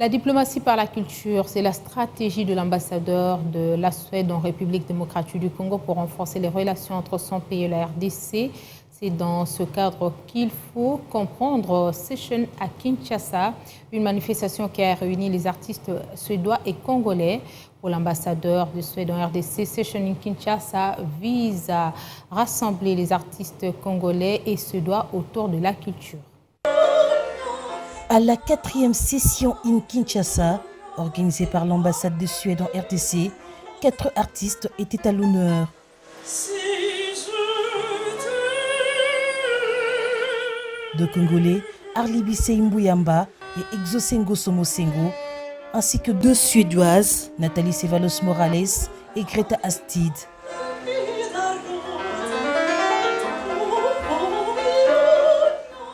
La diplomatie par la culture, c'est la stratégie de l'ambassadeur de la Suède en République démocratique du Congo pour renforcer les relations entre son pays et la RDC. C'est dans ce cadre qu'il faut comprendre Session à Kinshasa, une manifestation qui a réuni les artistes suédois et congolais. Pour l'ambassadeur de Suède en RDC, Session in Kinshasa vise à rassembler les artistes congolais et suédois autour de la culture. À la 4e session in Kinshasa, organisée par l'ambassade de Suède en RDC, 4 artistes étaient à l'honneur. Deux Congolais, Arlibissé Mbuyamba et Exosengo Somosengo, ainsi que 2 Suédoises, Nathalie Cevallos Morales et Greta Astid.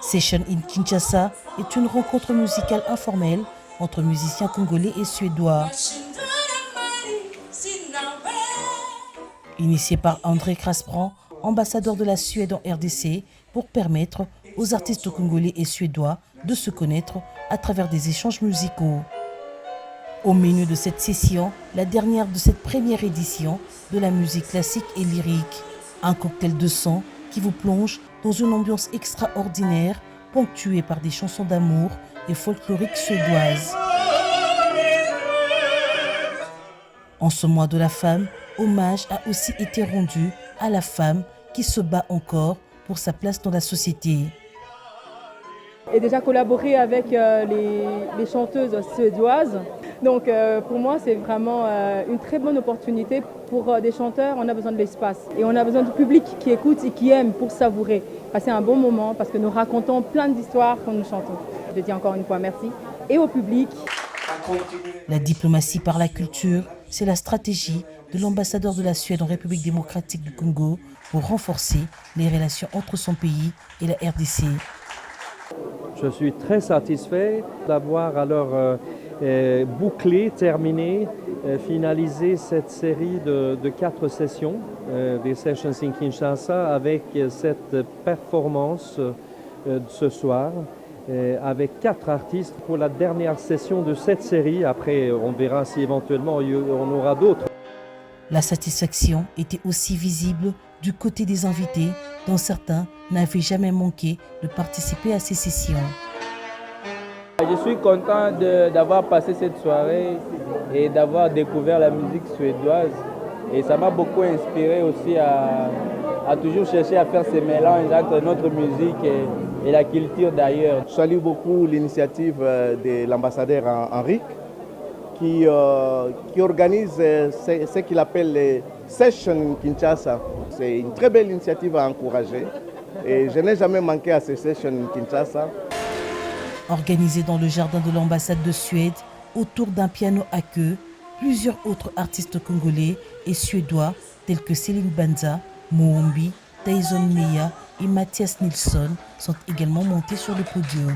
Session in Kinshasa est une rencontre musicale informelle entre musiciens congolais et suédois. Initiée par André Kraspran, ambassadeur de la Suède en RDC, pour permettre aux artistes congolais et suédois de se connaître à travers des échanges musicaux. Au menu de cette session, la dernière de cette première édition de la musique classique et lyrique. Un cocktail de sons qui vous plonge dans une ambiance extraordinaire, ponctuée par des chansons d'amour et folkloriques suédoises. En ce mois de la femme, hommage a aussi été rendu à la femme qui se bat encore pour sa place dans la société. Et déjà collaborer avec les chanteuses suédoises. Donc pour moi, c'est vraiment une très bonne opportunité. Pour des chanteurs, on a besoin de l'espace. Et on a besoin du public qui écoute et qui aime pour savourer. Passer un bon moment parce que nous racontons plein d'histoires quand nous chantons. Je dis encore une fois merci. Et au public. La diplomatie par la culture, c'est la stratégie de l'ambassadeur de la Suède en République démocratique du Congo pour renforcer les relations entre son pays et la RDC. Je suis très satisfait d'avoir alors bouclé, terminé, finalisé cette série de 4 sessions des Sessions in Kinshasa avec cette performance ce soir avec 4 artistes pour la dernière session de cette série. Après, on verra si éventuellement on aura d'autres. La satisfaction était aussi visible du côté des invités, dont certains n'avaient jamais manqué de participer à ces sessions. Je suis content d'avoir passé cette soirée et d'avoir découvert la musique suédoise. Et ça m'a beaucoup inspiré aussi à toujours chercher à faire ces mélanges entre notre musique et la culture d'ailleurs. Je salue beaucoup l'initiative de l'ambassadeur Henrik qui organise ce qu'il appelle les Sessions Kinshasa. C'est une très belle initiative à encourager et je n'ai jamais manqué à ces Sessions Kinshasa. Organisé dans le jardin de l'ambassade de Suède, autour d'un piano à queue, plusieurs autres artistes congolais et suédois tels que Céline Banza, Moombi, Tyson Meya et Mathias Nilsson sont également montés sur le podium.